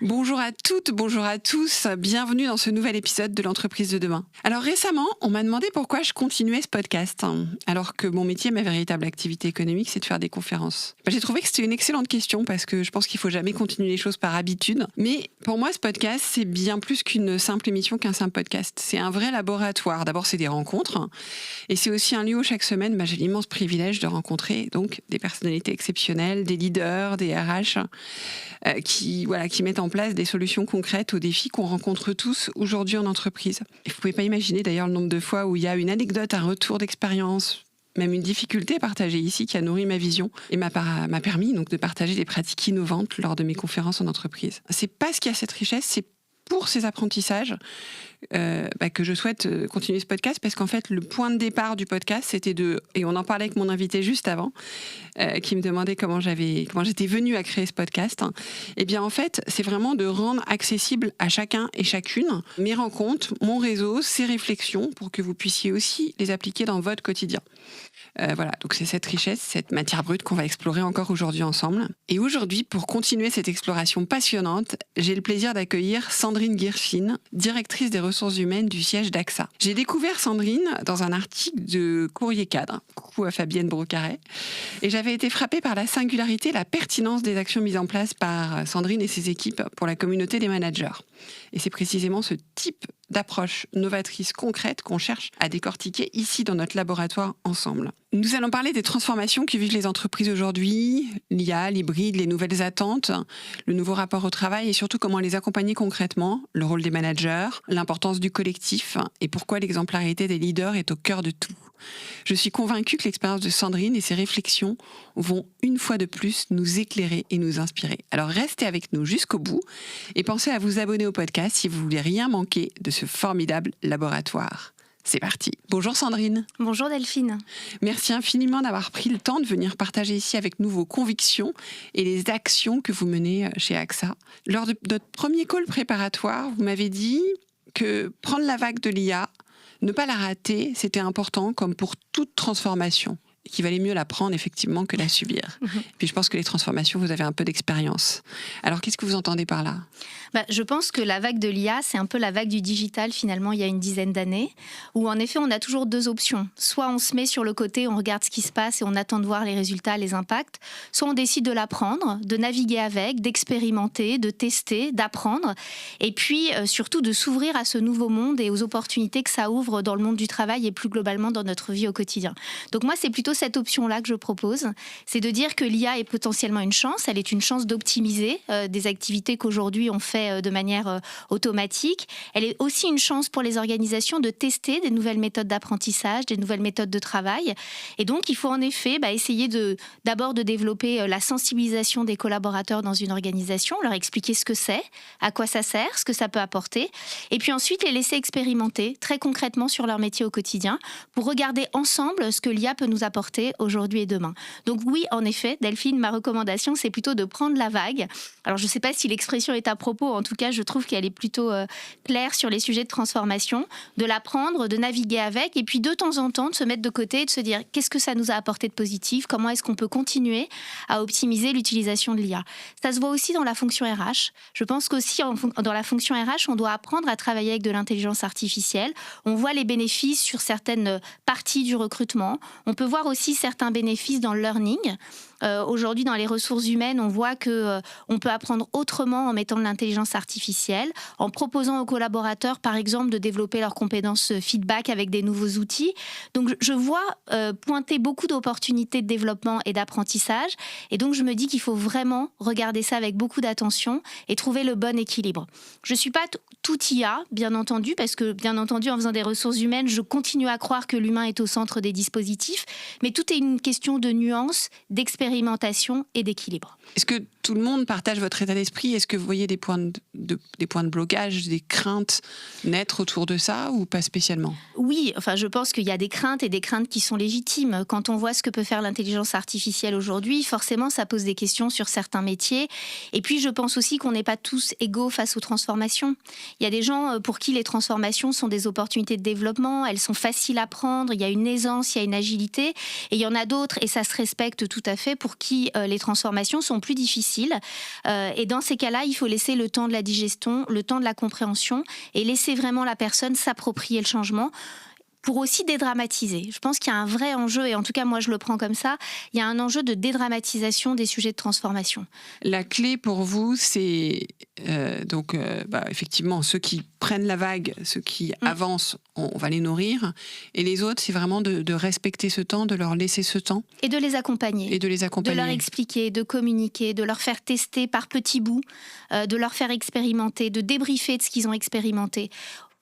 Bonjour à toutes, bonjour à tous, bienvenue dans ce nouvel épisode de l'entreprise de demain. Alors récemment, on m'a demandé pourquoi je continuais ce podcast, alors que mon métier, ma véritable activité économique, c'est de faire des conférences. J'ai trouvé que c'était une excellente question parce que je pense qu'il faut jamais continuer les choses par habitude. Mais pour moi, ce podcast, c'est bien plus qu'une simple émission, qu'un simple podcast. C'est un vrai laboratoire. D'abord, c'est des rencontres et c'est aussi un lieu où chaque semaine, j'ai l'immense privilège de rencontrer donc des personnalités exceptionnelles, des leaders, des RH qui mettent en place des solutions concrètes aux défis qu'on rencontre tous aujourd'hui en entreprise. Et vous ne pouvez pas imaginer d'ailleurs le nombre de fois où il y a une anecdote, un retour d'expérience, même une difficulté partagée ici qui a nourri ma vision et m'a permis donc de partager des pratiques innovantes lors de mes conférences en entreprise. C'est parce qu'il y a cette richesse, c'est pour ces apprentissages que je souhaite continuer ce podcast, parce qu'en fait le point de départ du podcast c'était et on en parlait avec mon invité juste avant qui me demandait comment j'étais venue à créer ce podcast, et bien en fait c'est vraiment de rendre accessible à chacun et chacune mes rencontres, mon réseau, ces réflexions pour que vous puissiez aussi les appliquer dans votre quotidien. Donc c'est cette richesse, cette matière brute qu'on va explorer encore aujourd'hui ensemble. Et aujourd'hui, pour continuer cette exploration passionnante, j'ai le plaisir d'accueillir Sandrine Guirfine, directrice des ressources humaines du siège d'AXA. J'ai découvert Sandrine dans un article de Courrier Cadre, coucou à Fabienne Brocaret, et j'avais été frappée par la singularité et la pertinence des actions mises en place par Sandrine et ses équipes pour la communauté des managers. Et c'est précisément ce type d'approche novatrice concrète qu'on cherche à décortiquer ici dans notre laboratoire ensemble. Nous allons parler des transformations qui vivent les entreprises aujourd'hui, l'IA, l'hybride, les nouvelles attentes, le nouveau rapport au travail et surtout comment les accompagner concrètement, le rôle des managers, l'importance du collectif et pourquoi l'exemplarité des leaders est au cœur de tout. Je suis convaincue que l'expérience de Sandrine et ses réflexions vont une fois de plus nous éclairer et nous inspirer. Alors restez avec nous jusqu'au bout et pensez à vous abonner au podcast si vous voulez rien manquer de ce formidable laboratoire. C'est parti. Bonjour Sandrine. Bonjour Delphine. Merci infiniment d'avoir pris le temps de venir partager ici avec nous vos convictions et les actions que vous menez chez AXA. Lors de notre premier call préparatoire, vous m'avez dit que prendre la vague de l'IA, ne pas la rater, c'était important comme pour toute transformation. Qu'il valait mieux la prendre effectivement que la subir. Puis je pense que les transformations, vous avez un peu d'expérience. Alors qu'est-ce que vous entendez par là ? Je pense que la vague de l'IA, c'est un peu la vague du digital finalement il y a une dizaine d'années, où en effet on a toujours deux options. Soit on se met sur le côté, on regarde ce qui se passe et on attend de voir les résultats, les impacts. Soit on décide de l'apprendre, de naviguer avec, d'expérimenter, de tester, d'apprendre. Et puis surtout de s'ouvrir à ce nouveau monde et aux opportunités que ça ouvre dans le monde du travail et plus globalement dans notre vie au quotidien. Donc moi c'est plutôt cette option-là que je propose, c'est de dire que l'IA est potentiellement une chance, elle est une chance d'optimiser des activités qu'aujourd'hui on fait de manière automatique. Elle est aussi une chance pour les organisations de tester des nouvelles méthodes d'apprentissage, des nouvelles méthodes de travail. Et donc il faut en effet essayer d'abord de développer la sensibilisation des collaborateurs dans une organisation, leur expliquer ce que c'est, à quoi ça sert, ce que ça peut apporter, et puis ensuite les laisser expérimenter très concrètement sur leur métier au quotidien pour regarder ensemble ce que l'IA peut nous apporter aujourd'hui et demain. Donc oui, en effet, Delphine, ma recommandation, c'est plutôt de prendre la vague. Alors je ne sais pas si l'expression est à propos, en tout cas, je trouve qu'elle est plutôt claire sur les sujets de transformation, de la prendre, de naviguer avec, et puis de temps en temps, de se mettre de côté et de se dire qu'est-ce que ça nous a apporté de positif, comment est-ce qu'on peut continuer à optimiser l'utilisation de l'IA. Ça se voit aussi dans la fonction RH. Je pense qu'aussi dans la fonction RH, on doit apprendre à travailler avec de l'intelligence artificielle. On voit les bénéfices sur certaines parties du recrutement. On peut voir aussi certains bénéfices dans le learning. Aujourd'hui, dans les ressources humaines, on voit qu'on peut apprendre autrement en mettant de l'intelligence artificielle, en proposant aux collaborateurs, par exemple, de développer leurs compétences feedback avec des nouveaux outils. Donc, je vois pointer beaucoup d'opportunités de développement et d'apprentissage. Et donc, je me dis qu'il faut vraiment regarder ça avec beaucoup d'attention et trouver le bon équilibre. Je ne suis pas tout IA, bien entendu, parce que, bien entendu, en faisant des ressources humaines, je continue à croire que l'humain est au centre des dispositifs. Mais tout est une question de nuance, d'expérimentation et d'équilibre. Est-ce que tout le monde partage votre état d'esprit ? Est-ce que vous voyez des points de blocage, des craintes naître autour de ça ou pas spécialement ? Oui, je pense qu'il y a des craintes et des craintes qui sont légitimes. Quand on voit ce que peut faire l'intelligence artificielle aujourd'hui, forcément, ça pose des questions sur certains métiers. Et puis, je pense aussi qu'on n'est pas tous égaux face aux transformations. Il y a des gens pour qui les transformations sont des opportunités de développement, elles sont faciles à prendre, il y a une aisance, il y a une agilité. Et il y en a d'autres, et ça se respecte tout à fait, pour qui les transformations sont plus difficiles. Et dans ces cas-là, il faut laisser le temps de la digestion, le temps de la compréhension et laisser vraiment la personne s'approprier le changement pour aussi dédramatiser. Je pense qu'il y a un vrai enjeu, et en tout cas moi je le prends comme ça, il y a un enjeu de dédramatisation des sujets de transformation. La clé pour vous, c'est effectivement ceux qui prennent la vague, ceux qui avancent, on va les nourrir, et les autres, c'est vraiment de respecter ce temps, de leur laisser ce temps. Et de les accompagner. De leur expliquer, de communiquer, de leur faire tester par petits bouts, de leur faire expérimenter, de débriefer de ce qu'ils ont expérimenté.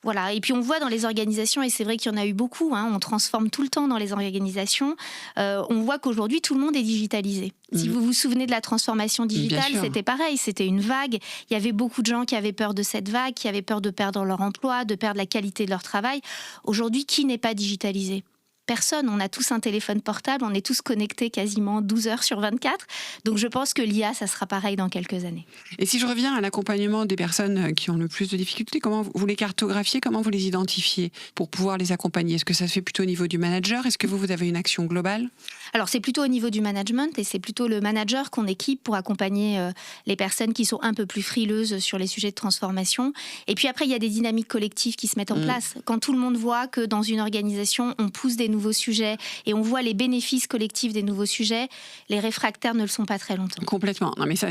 Voilà. Et puis on voit dans les organisations, et c'est vrai qu'il y en a eu beaucoup, on transforme tout le temps dans les organisations, on voit qu'aujourd'hui tout le monde est digitalisé. Si vous vous souvenez de la transformation digitale, c'était pareil, c'était une vague. Il y avait beaucoup de gens qui avaient peur de cette vague, qui avaient peur de perdre leur emploi, de perdre la qualité de leur travail. Aujourd'hui, qui n'est pas digitalisé ? Personne, on a tous un téléphone portable, on est tous connectés quasiment 12 heures sur 24. Donc je pense que l'IA, ça sera pareil dans quelques années. Et si je reviens à l'accompagnement des personnes qui ont le plus de difficultés, comment vous les cartographiez, comment vous les identifiez pour pouvoir les accompagner ? Est-ce que ça se fait plutôt au niveau du manager ? Est-ce que vous avez une action globale ? Alors c'est plutôt au niveau du management, et c'est plutôt le manager qu'on équipe pour accompagner les personnes qui sont un peu plus frileuses sur les sujets de transformation. Et puis après, il y a des dynamiques collectives qui se mettent en place. Quand tout le monde voit que dans une organisation, on pousse des nouveaux sujets et on voit les bénéfices collectifs des nouveaux sujets, les réfractaires ne le sont pas très longtemps. Complètement. Non, mais ça,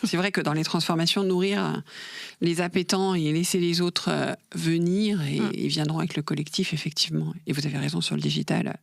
c'est vrai que dans les transformations, nourrir les appétants et laisser les autres venir, et ils viendront avec le collectif, effectivement. Et vous avez raison sur le digital.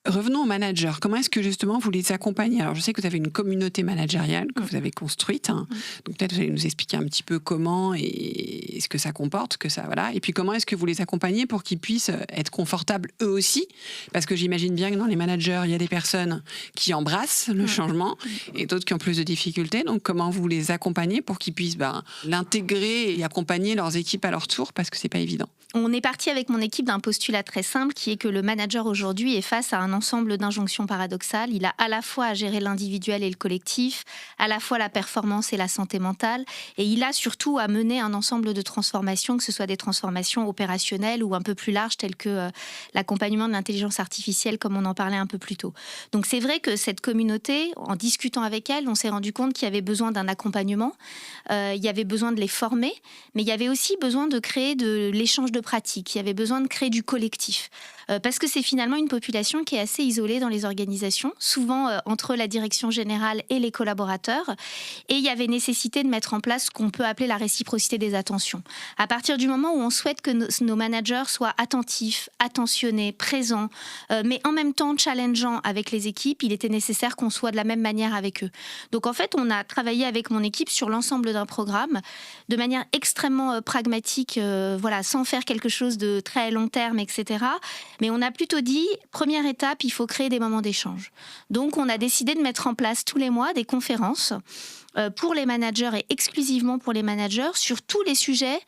Revenons aux managers. Comment est-ce que justement vous les accompagnez ? Alors je sais que vous avez une communauté managériale que vous avez construite. Donc peut-être vous allez nous expliquer un petit peu comment et ce que ça comporte, voilà. Et puis comment est-ce que vous les accompagnez pour qu'ils puissent être confortables eux aussi ? Parce que j'imagine bien que dans les managers, il y a des personnes qui embrassent le changement et d'autres qui ont plus de difficultés. Donc comment vous les accompagnez pour qu'ils puissent l'intégrer et accompagner leurs équipes à leur tour, parce que c'est pas évident. On est parti avec mon équipe d'un postulat très simple qui est que le manager aujourd'hui est face à un ensemble d'injonctions paradoxales. Il a à la fois à gérer l'individuel et le collectif, à la fois la performance et la santé mentale, et il a surtout à mener un ensemble de transformations, que ce soit des transformations opérationnelles ou un peu plus larges, telles que l'accompagnement de l'intelligence artificielle, comme on en parlait un peu plus tôt. Donc c'est vrai que cette communauté, en discutant avec elle, on s'est rendu compte qu'il y avait besoin d'un accompagnement, il y avait besoin de les former, mais il y avait aussi besoin de créer de l'échange de pratiques, il y avait besoin de créer du collectif. Parce que c'est finalement une population qui est assez isolée dans les organisations, souvent entre la direction générale et les collaborateurs. Et il y avait nécessité de mettre en place ce qu'on peut appeler la réciprocité des attentions. À partir du moment où on souhaite que nos managers soient attentifs, attentionnés, présents, mais en même temps challengeants avec les équipes, il était nécessaire qu'on soit de la même manière avec eux. Donc en fait, on a travaillé avec mon équipe sur l'ensemble d'un programme de manière extrêmement pragmatique, sans faire quelque chose de très long terme, etc. Mais on a plutôt dit, première étape, il faut créer des moments d'échange. Donc on a décidé de mettre en place tous les mois des conférences pour les managers et exclusivement pour les managers sur tous les sujets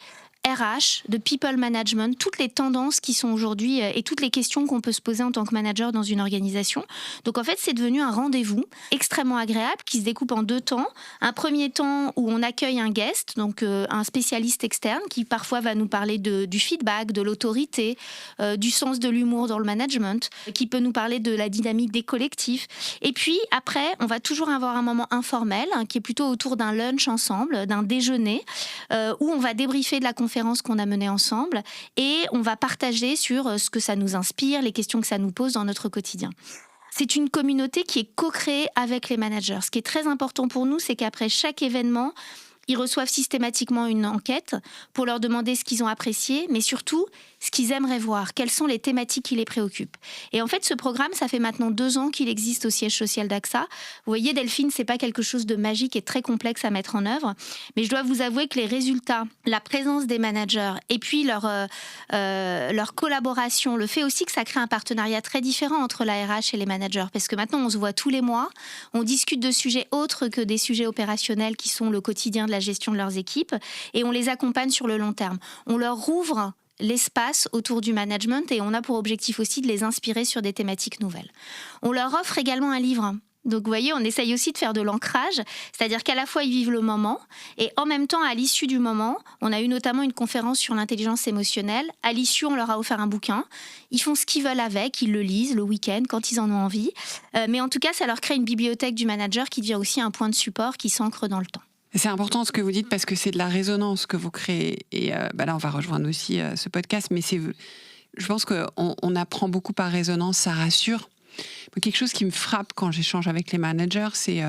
RH, de people management, toutes les tendances qui sont aujourd'hui et toutes les questions qu'on peut se poser en tant que manager dans une organisation. Donc en fait, c'est devenu un rendez-vous extrêmement agréable qui se découpe en 2 temps. Un premier temps où on accueille un guest, donc un spécialiste externe qui parfois va nous parler du feedback, de l'autorité, du sens de l'humour dans le management, qui peut nous parler de la dynamique des collectifs. Et puis après, on va toujours avoir un moment informel qui est plutôt autour d'un lunch ensemble, d'un déjeuner, où on va débriefer de la conférence qu'on a menée ensemble et on va partager sur ce que ça nous inspire, les questions que ça nous pose dans notre quotidien. C'est une communauté qui est co-créée avec les managers. Ce qui est très important pour nous, c'est qu'après chaque événement, ils reçoivent systématiquement une enquête pour leur demander ce qu'ils ont apprécié, mais surtout ce qu'ils aimeraient voir, quelles sont les thématiques qui les préoccupent. Et en fait, ce programme, ça fait maintenant 2 ans qu'il existe au siège social d'AXA. Vous voyez, Delphine, c'est pas quelque chose de magique et très complexe à mettre en œuvre, mais je dois vous avouer que les résultats, la présence des managers et puis leur collaboration, le fait aussi que ça crée un partenariat très différent entre la RH et les managers, parce que maintenant, on se voit tous les mois, on discute de sujets autres que des sujets opérationnels qui sont le quotidien de la gestion de leurs équipes, et on les accompagne sur le long terme. On leur rouvre l'espace autour du management et on a pour objectif aussi de les inspirer sur des thématiques nouvelles. On leur offre également un livre Donc, vous voyez, on essaye aussi de faire de l'ancrage, c'est-à-dire qu'à la fois, ils vivent le moment et en même temps, à l'issue du moment, on a eu notamment une conférence sur l'intelligence émotionnelle. À l'issue, on leur a offert un bouquin. Ils font ce qu'ils veulent avec, ils le lisent le week-end quand ils en ont envie. Mais en tout cas, ça leur crée une bibliothèque du manager qui devient aussi un point de support qui s'ancre dans le temps. C'est important ce que vous dites parce que c'est de la résonance que vous créez. Et là, on va rejoindre aussi ce podcast, mais je pense qu'on apprend beaucoup par résonance, ça rassure. Quelque chose qui me frappe quand j'échange avec les managers, c'est...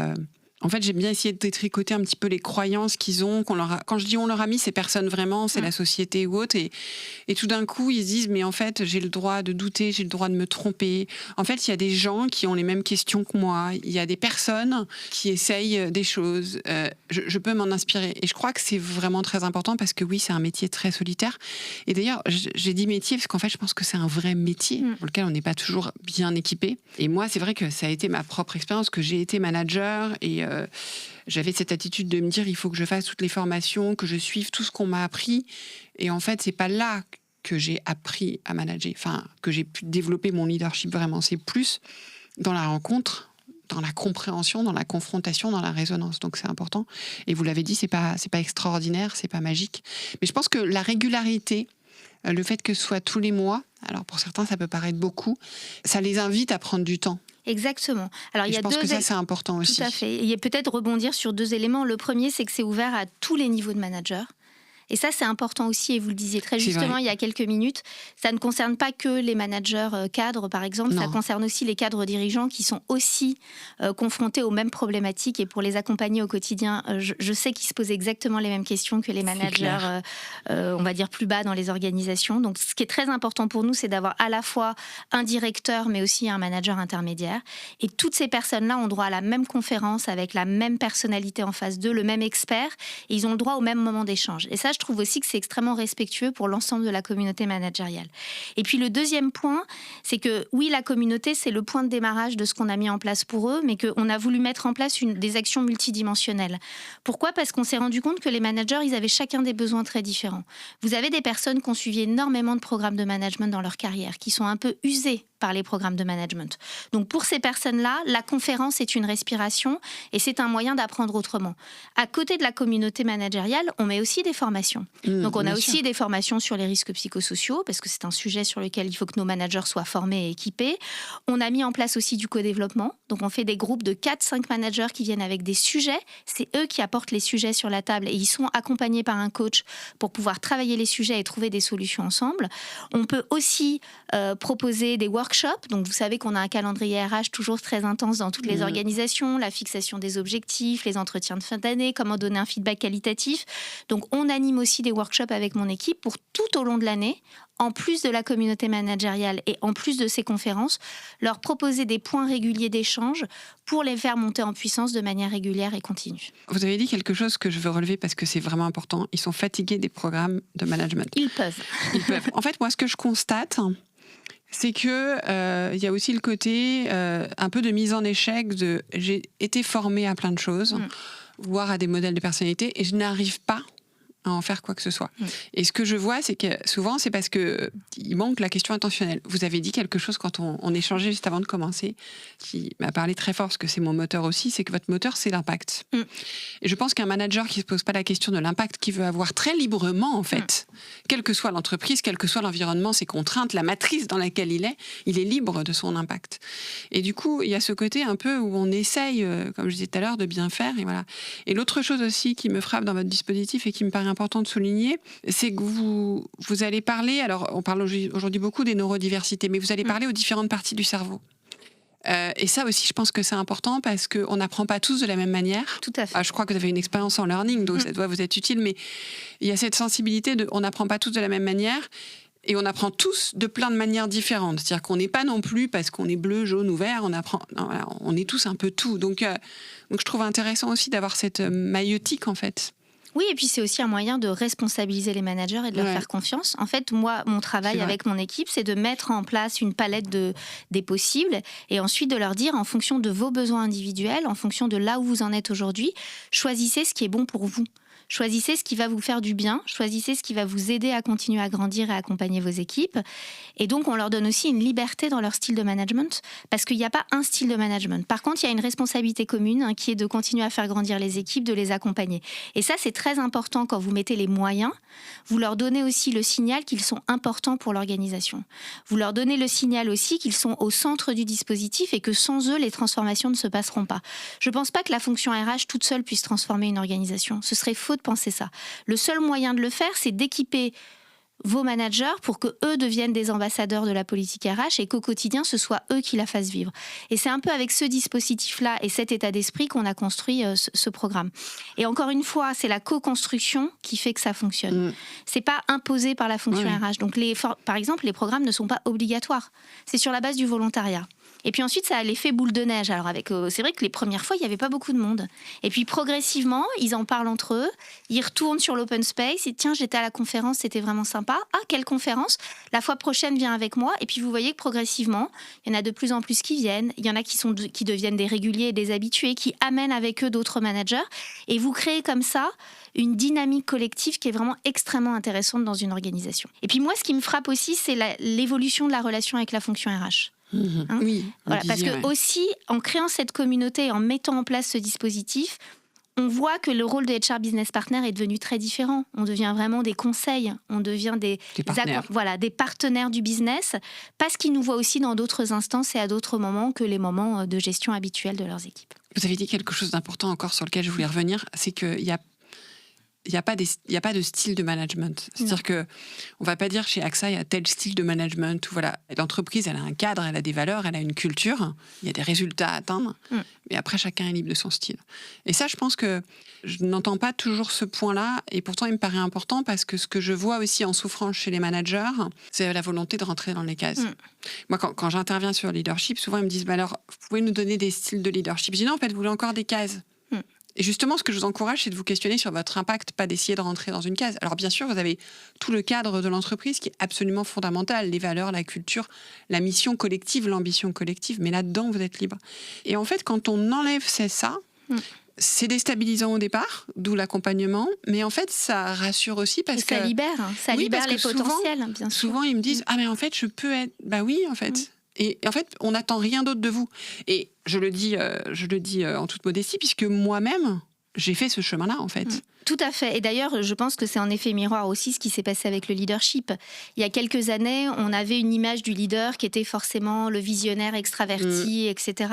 en fait, j'aime bien essayer de détricoter un petit peu les croyances qu'ils ont. Quand je dis on leur a mis, c'est personne vraiment, c'est la société ou autre. Et tout d'un coup, ils se disent, mais en fait, j'ai le droit de douter, j'ai le droit de me tromper. En fait, il y a des gens qui ont les mêmes questions que moi. Il y a des personnes qui essayent des choses. Je peux m'en inspirer. Et je crois que c'est vraiment très important parce que oui, c'est un métier très solitaire. Et d'ailleurs, j'ai dit métier parce qu'en fait, je pense que c'est un vrai métier pour lequel on n'est pas toujours bien équipé. Et moi, c'est vrai que ça a été ma propre expérience, que j'ai été manager et j'avais cette attitude de me dire il faut que je fasse toutes les formations, que je suive tout ce qu'on m'a appris. Et en fait, c'est pas là que j'ai appris à manager, enfin, que j'ai pu développer mon leadership vraiment. C'est plus dans la rencontre, dans la compréhension, dans la confrontation, dans la résonance. Donc c'est important. Et vous l'avez dit, c'est pas extraordinaire, c'est pas magique. Mais je pense que la régularité, le fait que ce soit tous les mois, alors pour certains ça peut paraître beaucoup, ça les invite à prendre du temps. Exactement. Alors, je pense que ça, c'est important aussi. Tout à fait. Il y a peut-être rebondir sur 2 éléments. Le premier, c'est que c'est ouvert à tous les niveaux de managers. Et ça, c'est important aussi, et vous le disiez très justement il y a quelques minutes, ça ne concerne pas que les managers cadres, par exemple, ça concerne aussi les cadres dirigeants qui sont aussi confrontés aux mêmes problématiques, et pour les accompagner au quotidien, je sais qu'ils se posent exactement les mêmes questions que les managers, on va dire, plus bas dans les organisations. Donc, ce qui est très important pour nous, c'est d'avoir à la fois un directeur, mais aussi un manager intermédiaire. Et toutes ces personnes-là ont droit à la même conférence, avec la même personnalité en face d'eux, le même expert, et ils ont le droit au même moment d'échange. Et ça, je trouve aussi que c'est extrêmement respectueux pour l'ensemble de la communauté managériale. Et puis le deuxième point, c'est que oui, la communauté, c'est le point de démarrage de ce qu'on a mis en place pour eux, mais qu'on a voulu mettre en place des actions multidimensionnelles. Pourquoi ? Parce qu'on s'est rendu compte que les managers, ils avaient chacun des besoins très différents. Vous avez des personnes qui ont suivi énormément de programmes de management dans leur carrière, qui sont un peu usées par les programmes de management. Donc pour ces personnes-là, la conférence est une respiration et c'est un moyen d'apprendre autrement. À côté de la communauté managériale, on met aussi des formations. Donc on a aussi des formations sur les risques psychosociaux, parce que c'est un sujet sur lequel il faut que nos managers soient formés et équipés. On a mis en place aussi du co-développement. Donc on fait des groupes de 4-5 managers qui viennent avec des sujets. C'est eux qui apportent les sujets sur la table et ils sont accompagnés par un coach pour pouvoir travailler les sujets et trouver des solutions ensemble. On peut aussi proposer des workshops. Donc, vous savez qu'on a un calendrier RH toujours très intense dans toutes les organisations, la fixation des objectifs, les entretiens de fin d'année, comment donner un feedback qualitatif. Donc, on anime aussi des workshops avec mon équipe pour tout au long de l'année, en plus de la communauté managériale et en plus de ces conférences, leur proposer des points réguliers d'échange pour les faire monter en puissance de manière régulière et continue. Vous avez dit quelque chose que je veux relever parce que c'est vraiment important. Ils sont fatigués des programmes de management. Ils peuvent. En fait, moi, ce que je constate, c'est que y a aussi le côté un peu de mise en échec de j'ai été formée à plein de choses, voire à des modèles de personnalité, et je n'arrive pas à en faire quoi que ce soit. Et ce que je vois, c'est que souvent, c'est parce qu'il manque la question intentionnelle. Vous avez dit quelque chose quand on échangeait juste avant de commencer, qui m'a parlé très fort, parce que c'est mon moteur aussi, c'est que votre moteur, c'est l'impact. Et je pense qu'un manager qui ne se pose pas la question de l'impact qu'il veut avoir très librement, en fait, quelle que soit l'entreprise, quel que soit l'environnement, ses contraintes, la matrice dans laquelle il est libre de son impact. Et du coup, il y a ce côté un peu où on essaye, comme je disais tout à l'heure, de bien faire. Et voilà. Et l'autre chose aussi qui me frappe dans votre dispositif et qui me paraît important de souligner, c'est que vous allez parler, alors on parle aujourd'hui beaucoup des neurodiversités, mais vous allez parler aux différentes parties du cerveau. Et ça aussi, je pense que c'est important parce qu'on n'apprend pas tous de la même manière. Tout à fait. Je crois que vous avez une expérience en learning, donc ça doit vous être utile, mais il y a cette sensibilité on n'apprend pas tous de la même manière. Et on apprend tous de plein de manières différentes. C'est-à-dire qu'on n'est pas non plus, parce qu'on est bleu, jaune ou vert, on est tous un peu tout. Donc je trouve intéressant aussi d'avoir cette maïeutique, en fait. Oui, et puis c'est aussi un moyen de responsabiliser les managers et de leur faire confiance. En fait, moi, mon travail avec mon équipe, c'est de mettre en place une palette des possibles et ensuite de leur dire, en fonction de vos besoins individuels, en fonction de là où vous en êtes aujourd'hui, choisissez ce qui est bon pour vous. Choisissez ce qui va vous faire du bien, choisissez ce qui va vous aider à continuer à grandir et à accompagner vos équipes. Et donc, on leur donne aussi une liberté dans leur style de management, parce qu'il n'y a pas un style de management. Par contre, il y a une responsabilité commune qui est de continuer à faire grandir les équipes, de les accompagner. Et ça, c'est très important quand vous mettez les moyens. Vous leur donnez aussi le signal qu'ils sont importants pour l'organisation. Vous leur donnez le signal aussi qu'ils sont au centre du dispositif et que sans eux, les transformations ne se passeront pas. Je ne pense pas que la fonction RH toute seule puisse transformer une organisation. Ce serait faux de penser ça. Le seul moyen de le faire, c'est d'équiper vos managers pour que eux deviennent des ambassadeurs de la politique RH et qu'au quotidien, ce soit eux qui la fassent vivre. Et c'est un peu avec ce dispositif-là et cet état d'esprit qu'on a construit ce programme. Et encore une fois, c'est la co-construction qui fait que ça fonctionne. C'est pas imposé par la fonction RH. Donc, par exemple, les programmes ne sont pas obligatoires. C'est sur la base du volontariat. Et puis ensuite, ça a l'effet boule de neige. Alors c'est vrai que les premières fois, il n'y avait pas beaucoup de monde. Et puis progressivement, ils en parlent entre eux, ils retournent sur l'open space, et tiens, j'étais à la conférence, c'était vraiment sympa. Ah, quelle conférence? La fois prochaine, viens avec moi. Et puis vous voyez que progressivement, il y en a de plus en plus qui viennent, il y en a qui deviennent des réguliers et des habitués, qui amènent avec eux d'autres managers. Et vous créez comme ça une dynamique collective qui est vraiment extrêmement intéressante dans une organisation. Et puis moi, ce qui me frappe aussi, c'est l'évolution de la relation avec la fonction RH. Hein, oui, voilà, parce que aussi, en créant cette communauté et en mettant en place ce dispositif, on voit que le rôle de HR Business Partner est devenu très différent. On devient vraiment des conseils, on devient des partenaires du business, parce qu'ils nous voient aussi dans d'autres instances et à d'autres moments que les moments de gestion habituels de leurs équipes. Vous avez dit quelque chose d'important encore sur lequel je voulais revenir, c'est qu'il y a il n'y a pas de style de management. C'est-à-dire qu'on ne va pas dire chez AXA, il y a tel style de management. Où, voilà, l'entreprise, elle a un cadre, elle a des valeurs, elle a une culture, il y a des résultats à atteindre. Mais après, chacun est libre de son style. Et ça, je pense que je n'entends pas toujours ce point-là. Et pourtant, il me paraît important parce que ce que je vois aussi en souffrance chez les managers, c'est la volonté de rentrer dans les cases. Moi, quand j'interviens sur le leadership, souvent, ils me disent bah alors, vous pouvez nous donner des styles de leadership? Je dis non, en fait, vous voulez encore des cases. Et justement, ce que je vous encourage, c'est de vous questionner sur votre impact, pas d'essayer de rentrer dans une case. Alors bien sûr, vous avez tout le cadre de l'entreprise qui est absolument fondamental, les valeurs, la culture, la mission collective, l'ambition collective, mais là-dedans, vous êtes libre. Et en fait, quand on enlève ça, c'est déstabilisant au départ, d'où l'accompagnement, mais en fait, ça rassure aussi parce que... Ça libère les potentiels, bien sûr. Souvent, ils me disent « Ah, mais en fait, je peux être... » Bah oui, en fait. Et en fait, on n'attend rien d'autre de vous. Et je le dis en toute modestie, puisque moi-même, j'ai fait ce chemin-là, en fait. Tout à fait. Et d'ailleurs, je pense que c'est en effet miroir aussi ce qui s'est passé avec le leadership. Il y a quelques années, on avait une image du leader qui était forcément le visionnaire extraverti, etc.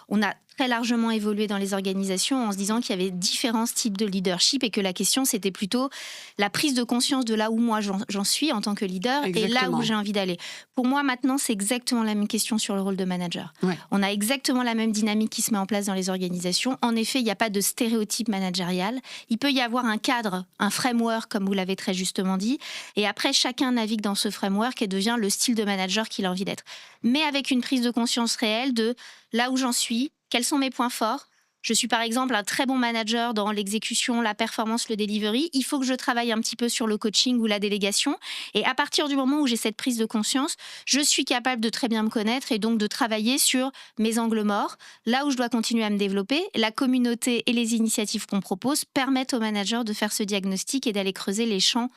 On a très largement évolué dans les organisations en se disant qu'il y avait différents types de leadership et que la question, c'était plutôt la prise de conscience de là où moi j'en suis en tant que leader et là où j'ai envie d'aller. Pour moi, maintenant, c'est exactement la même question sur le rôle de manager. On a exactement la même dynamique qui se met en place dans les organisations. En effet, il n'y a pas de stéréotype managérial. Il peut y avoir un cadre, un framework, comme vous l'avez très justement dit, et après, chacun navigue dans ce framework et devient le style de manager qu'il a envie d'être. Mais avec une prise de conscience réelle de là où j'en suis, quels sont mes points forts? Je suis par exemple un très bon manager dans l'exécution, la performance, le delivery. Il faut que je travaille un petit peu sur le coaching ou la délégation. Et à partir du moment où j'ai cette prise de conscience, je suis capable de très bien me connaître et donc de travailler sur mes angles morts. Là où je dois continuer à me développer, la communauté et les initiatives qu'on propose permettent au manager de faire ce diagnostic et d'aller creuser les champs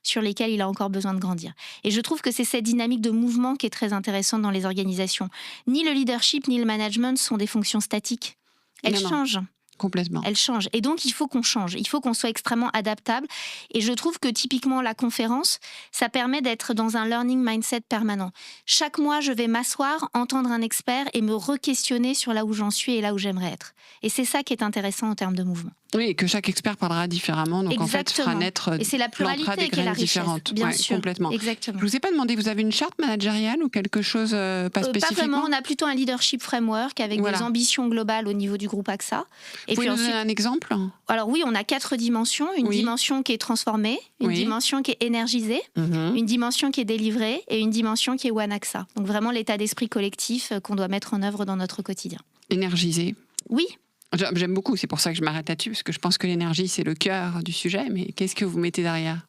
sur lesquels il a encore besoin de grandir. Et je trouve que c'est cette dynamique de mouvement qui est très intéressante dans les organisations. Ni le leadership ni le management sont des fonctions statiques. Elles changent. Complètement. Elle change. Et donc, il faut qu'on change. Il faut qu'on soit extrêmement adaptable. Et je trouve que typiquement, la conférence, ça permet d'être dans un learning mindset permanent. Chaque mois, je vais m'asseoir, entendre un expert et me re-questionner sur là où j'en suis et là où j'aimerais être. Et c'est ça qui est intéressant en termes de mouvement. Oui, et que chaque expert parlera différemment. Donc, exactement. En fait, fera naître et c'est la pluralité qui est la richesse, différentes. Bien sûr. Complètement. Exactement. Je ne vous ai pas demandé, vous avez une charte managériale ou quelque chose pas spécifiquement? Pas vraiment. On a plutôt un leadership framework avec des ambitions globales au niveau du groupe AXA. Vous pouvez nous donner un exemple? Alors oui, on a 4 dimensions. Une dimension qui est transformée, une dimension qui est énergisée, une dimension qui est délivrée et une dimension qui est One AXA. Donc vraiment l'état d'esprit collectif qu'on doit mettre en œuvre dans notre quotidien. Énergisée? Oui. J'aime beaucoup, c'est pour ça que je m'arrête là-dessus, parce que je pense que l'énergie, c'est le cœur du sujet. Mais qu'est-ce que vous mettez derrière?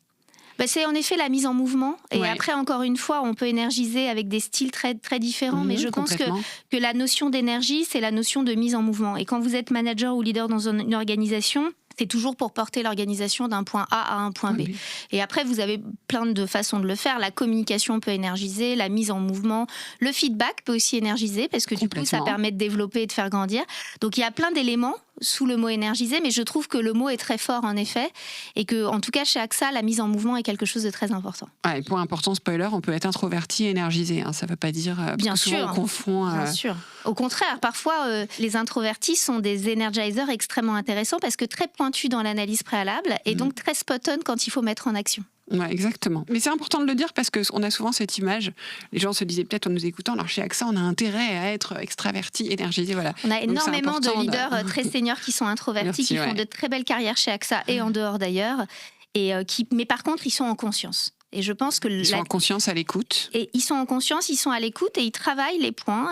C'est en effet la mise en mouvement. Et après, encore une fois, on peut énergiser avec des styles très, très différents. Mais je pense que la notion d'énergie, c'est la notion de mise en mouvement. Et quand vous êtes manager ou leader dans une organisation, C'est toujours pour porter l'organisation d'un point A à un point B. Oui. Et après, vous avez plein de façons de le faire. La communication peut énergiser, la mise en mouvement, le feedback peut aussi énergiser parce que du coup, ça permet de développer et de faire grandir. Donc, il y a plein d'éléments sous le mot énergiser, mais je trouve que le mot est très fort en effet et que, en tout cas, chez AXA, la mise en mouvement est quelque chose de très important. Et point important, spoiler, on peut être introverti et énergisé. Ça ne veut pas dire... Bien sûr, souvent on confond... Bien sûr. Au contraire, parfois, les introvertis sont des energizers extrêmement intéressants parce que très pointus dans l'analyse préalable et donc très spot-on quand il faut mettre en action. Ouais, exactement. Mais c'est important de le dire parce qu'on a souvent cette image. Les gens se disaient peut-être en nous écoutant, alors chez AXA, on a intérêt à être extraverti, énergisé. Voilà. On a énormément de leaders très seniors qui sont introvertis, qui font de très belles carrières chez AXA et en dehors d'ailleurs. Mais par contre, ils sont en conscience. Et je pense que ils sont en conscience, à l'écoute. Et ils sont en conscience, ils sont à l'écoute et ils travaillent les points,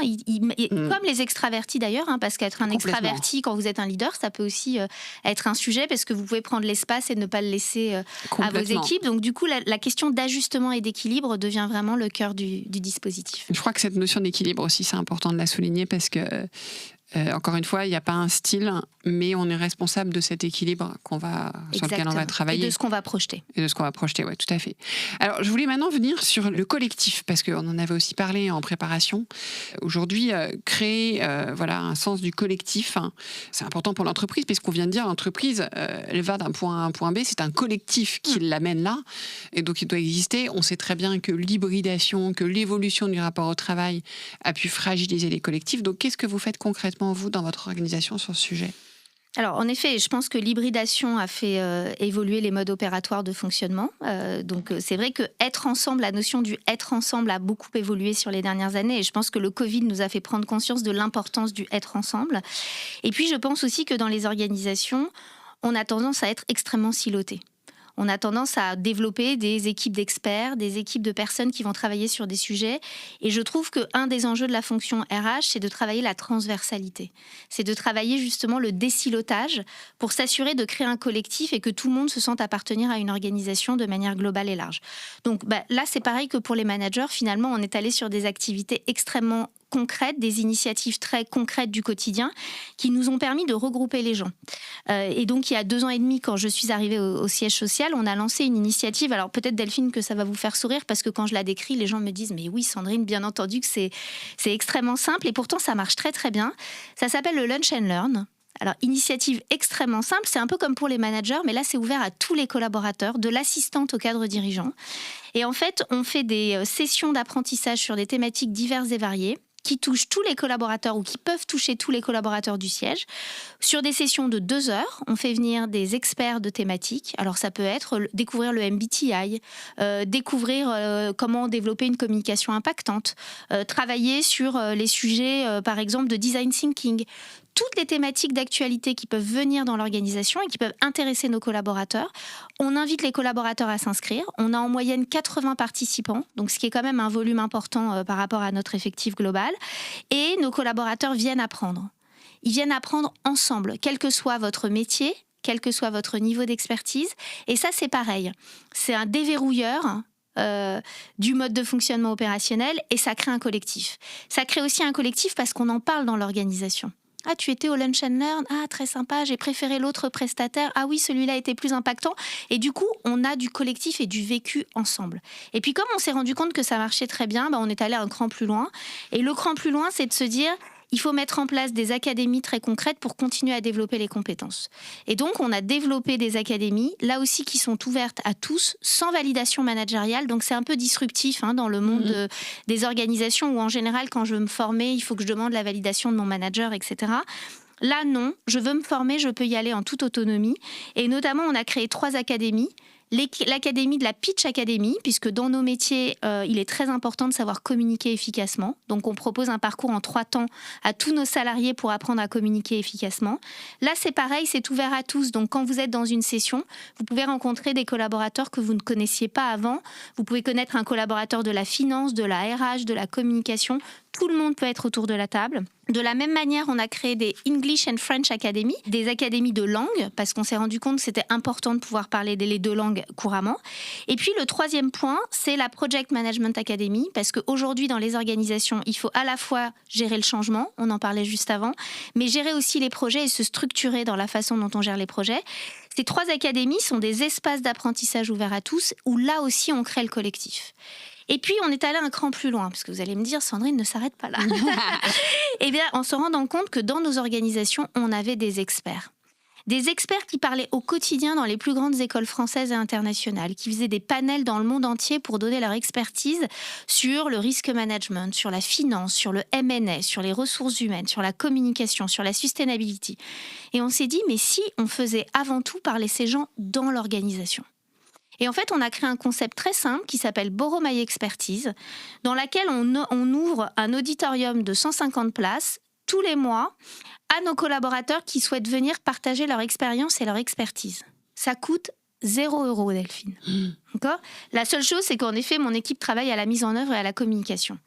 comme les extravertis d'ailleurs, parce qu'être un extraverti quand vous êtes un leader, ça peut aussi être un sujet parce que vous pouvez prendre l'espace et ne pas le laisser à vos équipes. Donc du coup, la question d'ajustement et d'équilibre devient vraiment le cœur du dispositif. Je crois que cette notion d'équilibre aussi, c'est important de la souligner parce que encore une fois, il n'y a pas un style, mais on est responsable de cet équilibre sur lequel on va travailler. Et de ce qu'on va projeter. Oui, tout à fait. Alors, je voulais maintenant venir sur le collectif, parce qu'on en avait aussi parlé en préparation. Aujourd'hui, créer un sens du collectif, c'est important pour l'entreprise, puisqu'on vient de dire, l'entreprise, elle va d'un point A à un point B, c'est un collectif qui l'amène là, et donc il doit exister. On sait très bien que l'hybridation, que l'évolution du rapport au travail a pu fragiliser les collectifs. Donc, qu'est-ce que vous faites concrètement, vous, dans votre organisation sur ce sujet ? Alors, en effet, je pense que l'hybridation a fait évoluer les modes opératoires de fonctionnement. Donc, c'est vrai que la notion du être ensemble a beaucoup évolué sur les dernières années. Et je pense que le Covid nous a fait prendre conscience de l'importance du être ensemble. Et puis, je pense aussi que dans les organisations, on a tendance à être extrêmement siloté. On a tendance à développer des équipes d'experts, des équipes de personnes qui vont travailler sur des sujets. Et je trouve qu'un des enjeux de la fonction RH, c'est de travailler la transversalité. C'est de travailler justement le désilotage pour s'assurer de créer un collectif et que tout le monde se sente appartenir à une organisation de manière globale et large. Donc là, c'est pareil que pour les managers. Finalement, on est allé sur des activités extrêmement concrètes, des initiatives très concrètes du quotidien qui nous ont permis de regrouper les gens. Et donc, il y a 2 ans et demi, quand je suis arrivée au siège social, on a lancé une initiative. Alors peut-être, Delphine, que ça va vous faire sourire parce que quand je la décris, les gens me disent « Mais oui, Sandrine, bien entendu que c'est extrêmement simple. » Et pourtant, ça marche très, très bien. Ça s'appelle le Lunch and Learn. Alors, initiative extrêmement simple, c'est un peu comme pour les managers, mais là, c'est ouvert à tous les collaborateurs, de l'assistante au cadre dirigeant. Et en fait, on fait des sessions d'apprentissage sur des thématiques diverses et variées qui touchent tous les collaborateurs ou qui peuvent toucher tous les collaborateurs du siège. Sur des sessions de 2 heures, on fait venir des experts de thématiques. Alors ça peut être découvrir le MBTI, découvrir comment développer une communication impactante, travailler sur les sujets, par exemple, de design thinking. Toutes les thématiques d'actualité qui peuvent venir dans l'organisation et qui peuvent intéresser nos collaborateurs. On invite les collaborateurs à s'inscrire. On a en moyenne 80 participants, donc ce qui est quand même un volume important par rapport à notre effectif global. Et nos collaborateurs viennent apprendre. Ils viennent apprendre ensemble, quel que soit votre métier, quel que soit votre niveau d'expertise. Et ça, c'est pareil. C'est un déverrouilleur du mode de fonctionnement opérationnel et ça crée un collectif. Ça crée aussi un collectif parce qu'on en parle dans l'organisation. Ah, tu étais au Lunch and Learn. Ah, très sympa, j'ai préféré l'autre prestataire. Ah oui, celui-là était plus impactant. Et du coup, on a du collectif et du vécu ensemble. Et puis, comme on s'est rendu compte que ça marchait très bien, on est allé un cran plus loin. Et le cran plus loin, c'est de se dire... Il faut mettre en place des académies très concrètes pour continuer à développer les compétences. Et donc, on a développé des académies, là aussi, qui sont ouvertes à tous, sans validation managériale. Donc, c'est un peu disruptif dans le monde des organisations où, en général, quand je veux me former, il faut que je demande la validation de mon manager, etc. Là, non, je veux me former, je peux y aller en toute autonomie. Et notamment, on a créé 3 académies. L'académie de la Pitch Academy, puisque dans nos métiers, il est très important de savoir communiquer efficacement. Donc, on propose un parcours en 3 temps à tous nos salariés pour apprendre à communiquer efficacement. Là, c'est pareil, c'est ouvert à tous. Donc, quand vous êtes dans une session, vous pouvez rencontrer des collaborateurs que vous ne connaissiez pas avant. Vous pouvez connaître un collaborateur de la finance, de la RH, de la communication. Tout le monde peut être autour de la table. De la même manière, on a créé des English and French Academy, des académies de langue, parce qu'on s'est rendu compte que c'était important de pouvoir parler les 2 langues langue couramment. Et puis le troisième point, c'est la Project Management Academy, parce qu'aujourd'hui dans les organisations, il faut à la fois gérer le changement, on en parlait juste avant, mais gérer aussi les projets et se structurer dans la façon dont on gère les projets. Ces 3 académies sont des espaces d'apprentissage ouverts à tous, où là aussi on crée le collectif. Et puis, on est allé un cran plus loin, parce que vous allez me dire, Sandrine ne s'arrête pas là. Eh bien, en se rendant compte que dans nos organisations, on avait des experts. Des experts qui parlaient au quotidien dans les plus grandes écoles françaises et internationales, qui faisaient des panels dans le monde entier pour donner leur expertise sur le risk management, sur la finance, sur le M&A, sur les ressources humaines, sur la communication, sur la sustainability. Et on s'est dit, mais si on faisait avant tout parler ces gens dans l'organisation ? Et en fait, on a créé un concept très simple qui s'appelle Borrow My Expertise, dans laquelle on ouvre un auditorium de 150 places tous les mois à nos collaborateurs qui souhaitent venir partager leur expérience et leur expertise. Ça coûte 0 €, Delphine. D'accord ? La seule chose, c'est qu'en effet, mon équipe travaille à la mise en œuvre et à la communication.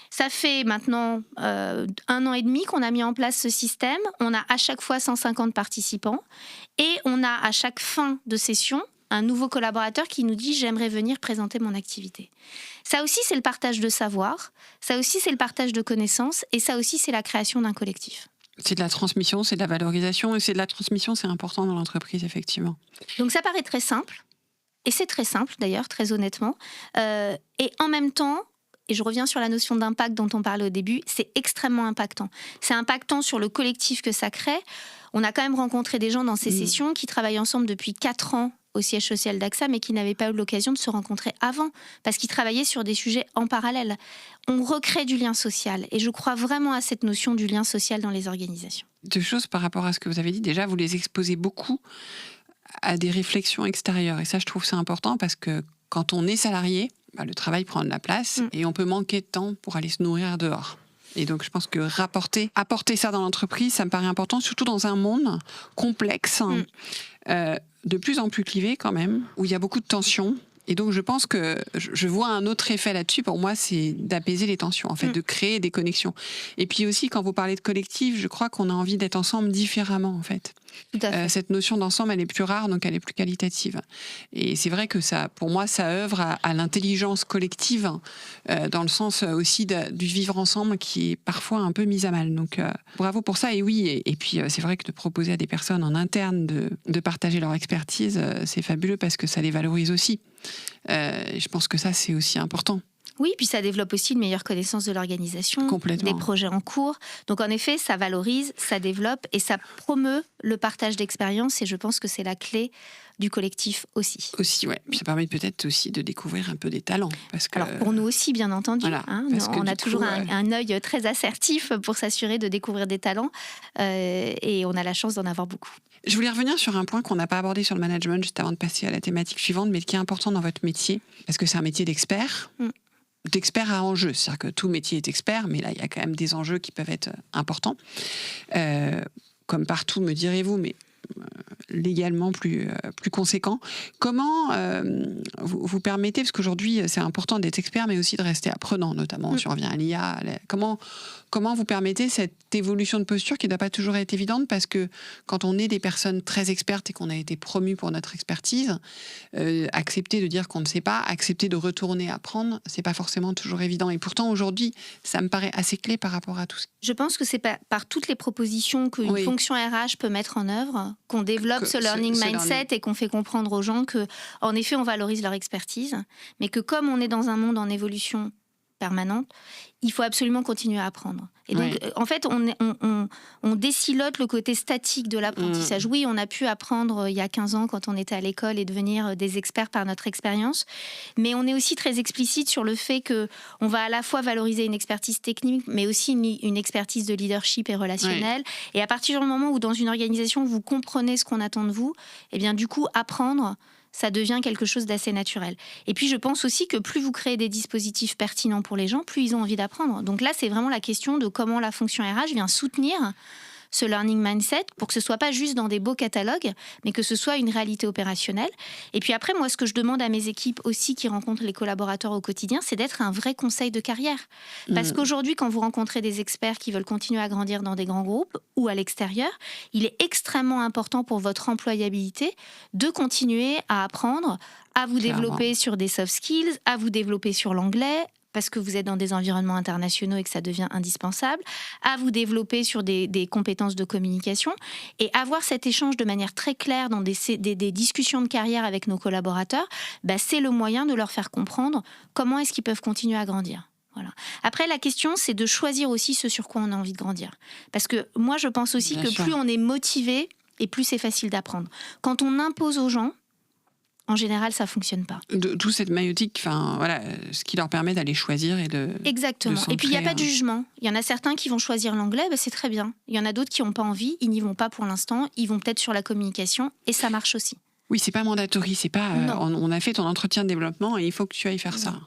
Ça fait maintenant 1 an et demi qu'on a mis en place ce système. On a à chaque fois 150 participants et on a à chaque fin de session un nouveau collaborateur qui nous dit « j'aimerais venir présenter mon activité ». Ça aussi, c'est le partage de savoir, ça aussi, c'est le partage de connaissances et ça aussi, c'est la création d'un collectif. C'est de la transmission, c'est de la valorisation et c'est de la transmission, c'est important dans l'entreprise, effectivement. Donc ça paraît très simple, et c'est très simple d'ailleurs, très honnêtement, et en même temps, et je reviens sur la notion d'impact dont on parlait au début, c'est extrêmement impactant. C'est impactant sur le collectif que ça crée. On a quand même rencontré des gens dans ces sessions qui travaillent ensemble depuis 4 ans au siège social d'AXA, mais qui n'avaient pas eu l'occasion de se rencontrer avant, parce qu'ils travaillaient sur des sujets en parallèle. On recrée du lien social, et je crois vraiment à cette notion du lien social dans les organisations. 2 choses par rapport à ce que vous avez dit. Déjà, vous les exposez beaucoup à des réflexions extérieures, et ça, je trouve c'est important, parce que quand on est salarié, le travail prend de la place, et on peut manquer de temps pour aller se nourrir dehors. Et donc, je pense que apporter ça dans l'entreprise, ça me paraît important, surtout dans un monde complexe, de plus en plus clivé quand même, où il y a beaucoup de tensions. Et donc, je pense que je vois un autre effet là-dessus. Pour moi, c'est d'apaiser les tensions, en fait, de créer des connexions. Et puis aussi, quand vous parlez de collectif, je crois qu'on a envie d'être ensemble différemment, en fait. Tout à fait. Cette notion d'ensemble, elle est plus rare, donc elle est plus qualitative. Et c'est vrai que ça, pour moi, ça œuvre à l'intelligence collective, dans le sens aussi du vivre ensemble, qui est parfois un peu mise à mal. Donc, bravo pour ça. Et oui, et puis c'est vrai que de proposer à des personnes en interne de partager leur expertise, c'est fabuleux parce que ça les valorise aussi. Et je pense que ça, c'est aussi important. Oui, puis ça développe aussi une meilleure connaissance de l'organisation, Complètement. des projets en cours. Donc en effet, ça valorise, ça développe et ça promeut le partage d'expériences, et je pense que c'est la clé du collectif aussi. Aussi, ouais. Puis ça permet peut-être aussi de découvrir un peu des talents. Parce que, alors pour nous aussi, bien entendu. Voilà, on a toujours un œil très assertif pour s'assurer de découvrir des talents, et on a la chance d'en avoir beaucoup. Je voulais revenir sur un point qu'on n'a pas abordé sur le management juste avant de passer à la thématique suivante, mais qui est important dans votre métier, parce que c'est un métier d'expert. D'expert à enjeu, c'est-à-dire que tout métier est expert, mais là, il y a quand même des enjeux qui peuvent être importants. Comme partout, me direz-vous, mais légalement plus conséquent. Comment vous permettez, parce qu'aujourd'hui, c'est important d'être expert, mais aussi de rester apprenant, notamment, si on revient à l'IA. Comment vous permettez cette évolution de posture qui ne doit pas toujours être évidente, parce que quand on est des personnes très expertes et qu'on a été promu pour notre expertise, accepter de dire qu'on ne sait pas, accepter de retourner apprendre, c'est pas forcément toujours évident. Et pourtant, aujourd'hui, ça me paraît assez clé par rapport à tout ça. Je pense que c'est par toutes les propositions qu'une fonction RH peut mettre en œuvre qu'on développe ce learning mindset et qu'on fait comprendre aux gens que, en effet, on valorise leur expertise, mais que comme on est dans un monde en évolution permanente, il faut absolument continuer à apprendre. Et donc, en fait, on décilote le côté statique de l'apprentissage. Oui, on a pu apprendre il y a 15 ans quand on était à l'école et devenir des experts par notre expérience, mais on est aussi très explicite sur le fait qu'on va à la fois valoriser une expertise technique, mais aussi une expertise de leadership et relationnelle. Et à partir du moment où, dans une organisation, vous comprenez ce qu'on attend de vous, eh bien, du coup, apprendre, ça devient quelque chose d'assez naturel. Et puis, je pense aussi que plus vous créez des dispositifs pertinents pour les gens, plus ils ont envie d'apprendre. Donc là, c'est vraiment la question de comment la fonction RH vient soutenir ce learning mindset pour que ce soit pas juste dans des beaux catalogues, mais que ce soit une réalité opérationnelle. Et puis après, moi, ce que je demande à mes équipes aussi qui rencontrent les collaborateurs au quotidien, c'est d'être un vrai conseil de carrière. Parce qu'aujourd'hui, quand vous rencontrez des experts qui veulent continuer à grandir dans des grands groupes ou à l'extérieur, il est extrêmement important pour votre employabilité de continuer à apprendre, à vous développer sur des soft skills, à vous développer sur l'anglais, parce que vous êtes dans des environnements internationaux et que ça devient indispensable, à vous développer sur des compétences de communication et avoir cet échange de manière très claire dans des discussions de carrière avec nos collaborateurs, c'est le moyen de leur faire comprendre comment est-ce qu'ils peuvent continuer à grandir. Voilà. Après, la question, c'est de choisir aussi ce sur quoi on a envie de grandir. Parce que moi, je pense aussi que plus on est motivé et plus c'est facile d'apprendre. Quand on impose aux gens, en général, ça ne fonctionne pas. D'où cette maïotique, ce qui leur permet d'aller choisir et de... Exactement. Et puis, il n'y a pas de jugement. Il y en a certains qui vont choisir l'anglais, c'est très bien. Il y en a d'autres qui n'ont pas envie, ils n'y vont pas pour l'instant, ils vont peut-être sur la communication, et ça marche aussi. Oui, c'est pas mandatory, c'est pas... on a fait ton entretien de développement et il faut que tu ailles faire ça.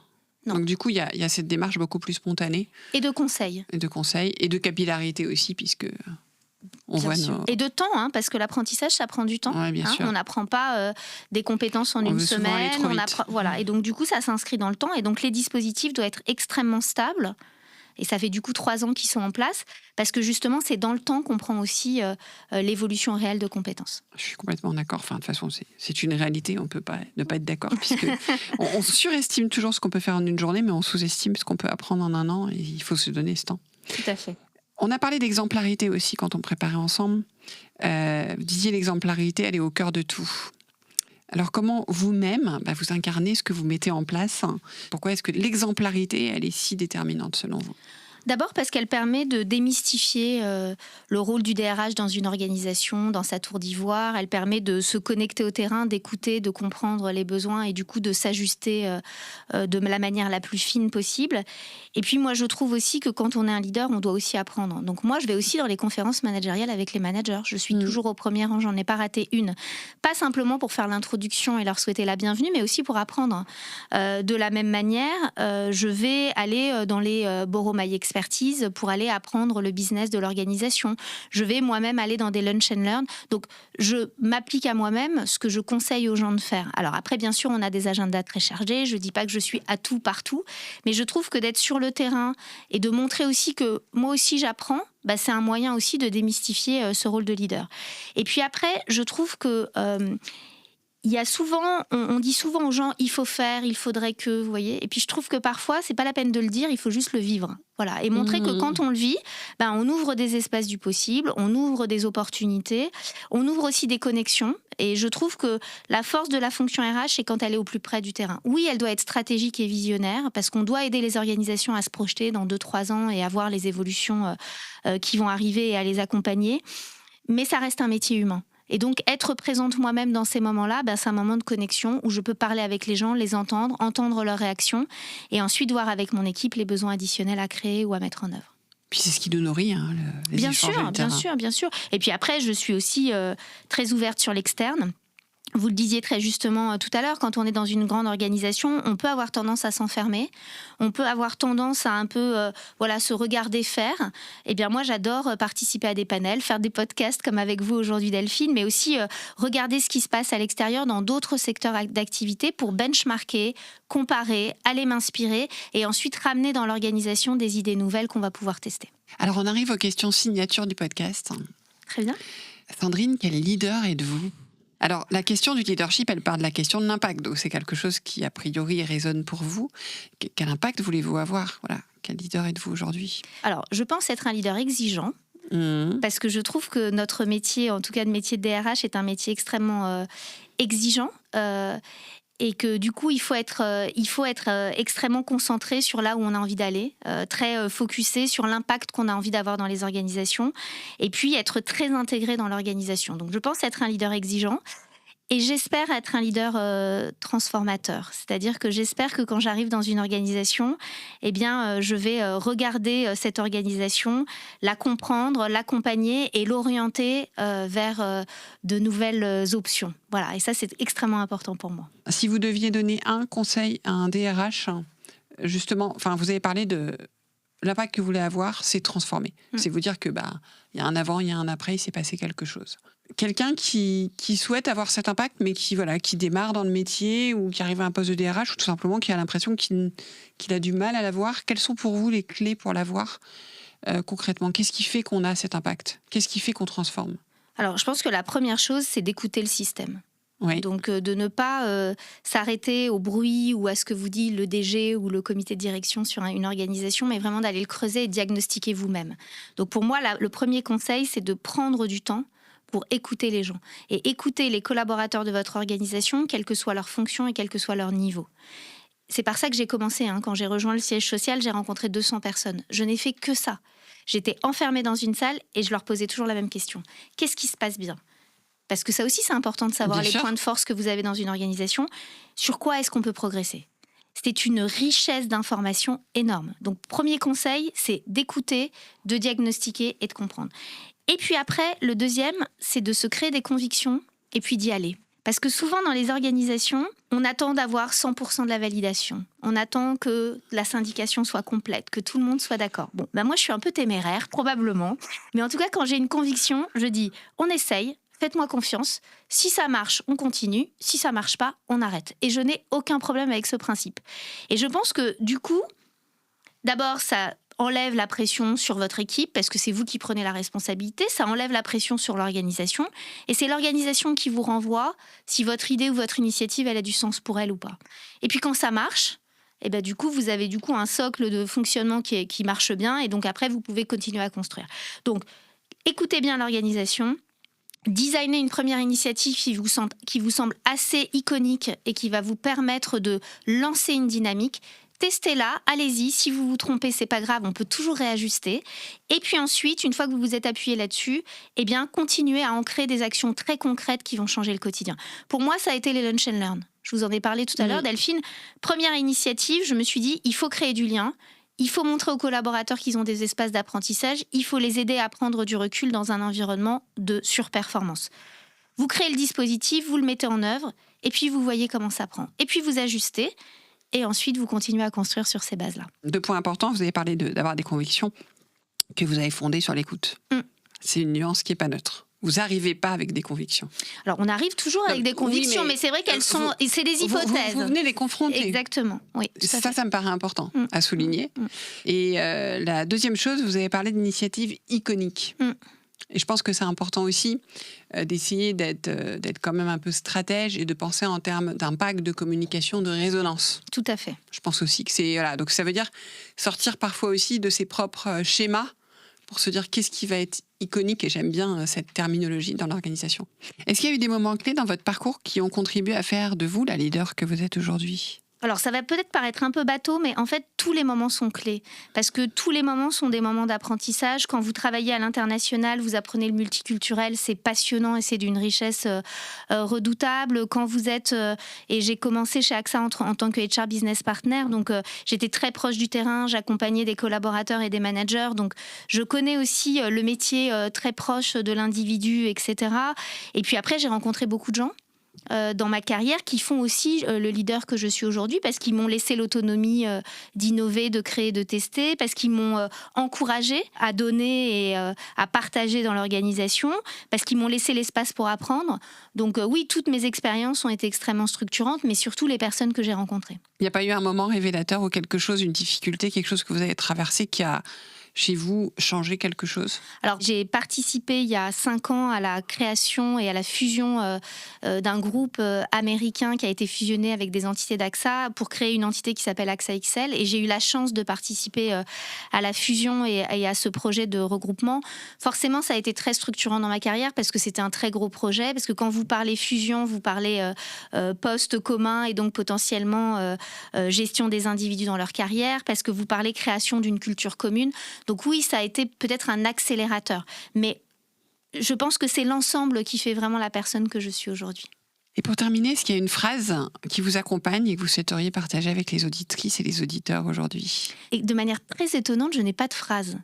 Non. Donc du coup, il y a cette démarche beaucoup plus spontanée. Et de conseils. Et de capillarité aussi, puisque... Et de temps, parce que l'apprentissage, ça prend du temps. Ouais, bien sûr. On n'apprend pas des compétences en une semaine. Et donc, du coup, ça s'inscrit dans le temps. Et donc, les dispositifs doivent être extrêmement stables. Et ça fait du coup 3 ans qu'ils sont en place. Parce que justement, c'est dans le temps qu'on prend aussi l'évolution réelle de compétences. Je suis complètement d'accord. De toute façon, c'est une réalité. On ne peut pas ne pas être d'accord. Puisque on surestime toujours ce qu'on peut faire en une journée, mais on sous-estime ce qu'on peut apprendre en un an. Et il faut se donner ce temps. Tout à fait. On a parlé d'exemplarité aussi quand on préparait ensemble. Vous disiez l'exemplarité, elle est au cœur de tout. Alors comment vous-même, vous incarnez ce que vous mettez en place ? Pourquoi est-ce que l'exemplarité, elle est si déterminante selon vous ? D'abord parce qu'elle permet de démystifier le rôle du DRH dans une organisation, dans sa tour d'ivoire. Elle permet de se connecter au terrain, d'écouter, de comprendre les besoins et du coup de s'ajuster de la manière la plus fine possible. Et puis moi, je trouve aussi que quand on est un leader, on doit aussi apprendre. Donc moi, je vais aussi dans les conférences managériales avec les managers. Je suis toujours au premier rang, j'en ai pas raté une. Pas simplement pour faire l'introduction et leur souhaiter la bienvenue, mais aussi pour apprendre. De la même manière, je vais aller dans les Boromai expertise pour aller apprendre le business de l'organisation. Je vais moi-même aller dans des lunch and learn. Donc, je m'applique à moi-même ce que je conseille aux gens de faire. Alors après, bien sûr, on a des agendas très chargés. Je ne dis pas que je suis à tout partout, mais je trouve que d'être sur le terrain et de montrer aussi que moi aussi j'apprends, c'est un moyen aussi de démystifier ce rôle de leader. Et puis après, je trouve que il y a souvent, on dit souvent aux gens, il faut faire, il faudrait que, vous voyez. Et puis je trouve que parfois, c'est pas la peine de le dire, il faut juste le vivre. Voilà. Et montrer que quand on le vit, on ouvre des espaces du possible, on ouvre des opportunités, on ouvre aussi des connexions. Et je trouve que la force de la fonction RH, c'est quand elle est au plus près du terrain. Oui, elle doit être stratégique et visionnaire, parce qu'on doit aider les organisations à se projeter dans 2-3 ans et à voir les évolutions qui vont arriver et à les accompagner. Mais ça reste un métier humain. Et donc, être présente moi-même dans ces moments-là, c'est un moment de connexion où je peux parler avec les gens, les entendre leurs réactions et ensuite voir avec mon équipe les besoins additionnels à créer ou à mettre en œuvre. Puis c'est ce qui nous nourrit, les bien échanges sûr, et le terrain. bien sûr. Et puis après, je suis aussi très ouverte sur l'externe. Vous le disiez très justement tout à l'heure, quand on est dans une grande organisation, on peut avoir tendance à s'enfermer, on peut avoir tendance à un peu se regarder faire. Eh bien moi, j'adore participer à des panels, faire des podcasts comme avec vous aujourd'hui Delphine, mais aussi regarder ce qui se passe à l'extérieur dans d'autres secteurs d'activité pour benchmarker, comparer, aller m'inspirer et ensuite ramener dans l'organisation des idées nouvelles qu'on va pouvoir tester. Alors on arrive aux questions signature du podcast. Très bien. Sandrine, quel leader êtes-vous ? Alors, la question du leadership, elle part de la question de l'impact. Donc, c'est quelque chose qui, a priori, résonne pour vous. Quel impact voulez-vous avoir ? Voilà. Quel leader êtes-vous aujourd'hui ? Alors, je pense être un leader exigeant. Parce que je trouve que notre métier, en tout cas le métier de DRH, est un métier extrêmement exigeant. Et que du coup, il faut être extrêmement concentré sur là où on a envie d'aller, très focusé sur l'impact qu'on a envie d'avoir dans les organisations, et puis être très intégré dans l'organisation. Donc je pense être un leader exigeant, et j'espère être un leader transformateur. C'est-à-dire que j'espère que quand j'arrive dans une organisation, je vais regarder cette organisation, la comprendre, l'accompagner et l'orienter vers de nouvelles options. Voilà, et ça, c'est extrêmement important pour moi. Si vous deviez donner un conseil à un DRH, justement, vous avez parlé de l'impact que vous voulez avoir, c'est transformer. C'est vous dire que il y a un avant, il y a un après, il s'est passé quelque chose. Quelqu'un qui souhaite avoir cet impact, mais qui démarre dans le métier ou qui arrive à un poste de DRH ou tout simplement qui a l'impression qu'il a du mal à l'avoir, quelles sont pour vous les clés pour l'avoir concrètement? Qu'est-ce qui fait qu'on a cet impact? Qu'est-ce qui fait qu'on transforme? Alors, je pense que la première chose, c'est d'écouter le système. Oui. Donc, de ne pas s'arrêter au bruit ou à ce que vous dit le DG ou le comité de direction sur une organisation, mais vraiment d'aller le creuser et diagnostiquer vous-même. Donc, pour moi, le premier conseil, c'est de prendre du temps pour écouter les gens et écouter les collaborateurs de votre organisation, quelle que soit leur fonction et quel que soit leur niveau. C'est par ça que j'ai commencé. Quand j'ai rejoint le siège social, j'ai rencontré 200 personnes. Je n'ai fait que ça. J'étais enfermée dans une salle et je leur posais toujours la même question. Qu'est-ce qui se passe bien ? Parce que ça aussi, c'est important de savoir les points de force que vous avez dans une organisation. Sur quoi est-ce qu'on peut progresser ? C'était une richesse d'informations énorme. Donc, premier conseil, c'est d'écouter, de diagnostiquer et de comprendre. Et puis après, le deuxième, c'est de se créer des convictions et puis d'y aller. Parce que souvent, dans les organisations, on attend d'avoir 100% de la validation. On attend que la syndication soit complète, que tout le monde soit d'accord. Bon, moi, je suis un peu téméraire, probablement. Mais en tout cas, quand j'ai une conviction, je dis, on essaye, faites-moi confiance. Si ça marche, on continue. Si ça marche pas, on arrête. Et je n'ai aucun problème avec ce principe. Et je pense que, du coup, d'abord, ça enlève la pression sur votre équipe parce que c'est vous qui prenez la responsabilité, ça enlève la pression sur l'organisation et c'est l'organisation qui vous renvoie si votre idée ou votre initiative elle a du sens pour elle ou pas. Et puis quand ça marche, du coup vous avez un socle de fonctionnement qui marche bien et donc après vous pouvez continuer à construire. Donc écoutez bien l'organisation, designez une première initiative qui vous semble assez iconique et qui va vous permettre de lancer une dynamique. Testez-la, allez-y, si vous vous trompez, c'est pas grave, on peut toujours réajuster. Et puis ensuite, une fois que vous vous êtes appuyé là-dessus, continuez à ancrer des actions très concrètes qui vont changer le quotidien. Pour moi, ça a été les Lunch and Learn. Je vous en ai parlé tout à l'heure, Delphine. Première initiative, je me suis dit, il faut créer du lien, il faut montrer aux collaborateurs qu'ils ont des espaces d'apprentissage, il faut les aider à prendre du recul dans un environnement de surperformance. Vous créez le dispositif, vous le mettez en œuvre, et puis vous voyez comment ça prend. Et puis vous ajustez. Et ensuite, vous continuez à construire sur ces bases-là. 2 points importants. Vous avez parlé d'avoir des convictions que vous avez fondées sur l'écoute. C'est une nuance qui n'est pas neutre. Vous n'arrivez pas avec des convictions. Alors, on arrive toujours avec des convictions, mais c'est vrai qu'elles sont... c'est des hypothèses. Vous venez les confronter. Exactement, oui. Ça me paraît important à souligner. Et la deuxième chose, vous avez parlé d'initiatives iconiques. Et je pense que c'est important aussi d'essayer d'être quand même un peu stratège et de penser en termes d'impact, de communication, de résonance. Tout à fait. Je pense aussi que c'est... Voilà. Donc ça veut dire sortir parfois aussi de ses propres schémas pour se dire qu'est-ce qui va être iconique, et j'aime bien cette terminologie dans l'organisation. Est-ce qu'il y a eu des moments clés dans votre parcours qui ont contribué à faire de vous la leader que vous êtes aujourd'hui ? Alors, ça va peut-être paraître un peu bateau, mais en fait, tous les moments sont clés. Parce que tous les moments sont des moments d'apprentissage. Quand vous travaillez à l'international, vous apprenez le multiculturel, c'est passionnant et c'est d'une richesse redoutable. Quand vous êtes... et j'ai commencé chez AXA en tant que HR Business Partner, donc j'étais très proche du terrain, j'accompagnais des collaborateurs et des managers, donc je connais aussi le métier très proche de l'individu, etc. Et puis après, j'ai rencontré beaucoup de gens dans ma carrière qui font aussi le leader que je suis aujourd'hui parce qu'ils m'ont laissé l'autonomie d'innover, de créer, de tester, parce qu'ils m'ont encouragé à donner et à partager dans l'organisation, parce qu'ils m'ont laissé l'espace pour apprendre. Donc oui, toutes mes expériences ont été extrêmement structurantes, mais surtout les personnes que j'ai rencontrées. Il n'y a pas eu un moment révélateur ou quelque chose, une difficulté, quelque chose que vous avez traversé qui a chez vous changé quelque chose ? Alors, j'ai participé il y a 5 ans à la création et à la fusion d'un groupe américain qui a été fusionné avec des entités d'AXA pour créer une entité qui s'appelle AXA XL. Et j'ai eu la chance de participer à la fusion et à ce projet de regroupement. Forcément, ça a été très structurant dans ma carrière parce que c'était un très gros projet. Parce que quand vous parlez fusion, vous parlez poste commun et donc potentiellement gestion des individus dans leur carrière. Parce que vous parlez création d'une culture commune. Donc oui, ça a été peut-être un accélérateur, mais je pense que c'est l'ensemble qui fait vraiment la personne que je suis aujourd'hui. Et pour terminer, est-ce qu'il y a une phrase qui vous accompagne et que vous souhaiteriez partager avec les auditrices et les auditeurs aujourd'hui ? Et de manière très étonnante, je n'ai pas de phrase.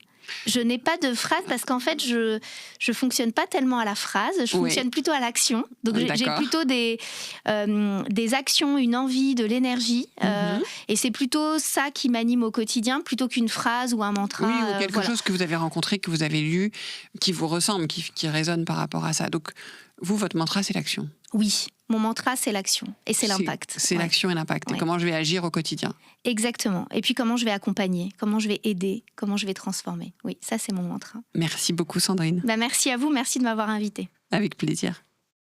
Je n'ai pas de phrase parce qu'en fait, je fonctionne pas tellement à la phrase, je fonctionne plutôt à l'action. Donc, j'ai plutôt des actions, une envie, de l'énergie. Et c'est plutôt ça qui m'anime au quotidien, plutôt qu'une phrase ou un mantra. Oui, ou quelque chose que vous avez rencontré, que vous avez lu, qui vous ressemble, qui résonne par rapport à ça. Donc, vous, votre mantra, c'est l'action. Oui, mon mantra, c'est l'action et c'est l'impact. C'est l'action et l'impact. Et comment je vais agir au quotidien. Exactement. Et puis comment je vais accompagner, comment je vais aider, comment je vais transformer. Oui, ça, c'est mon mantra. Merci beaucoup, Sandrine. Merci à vous, merci de m'avoir invitée. Avec plaisir.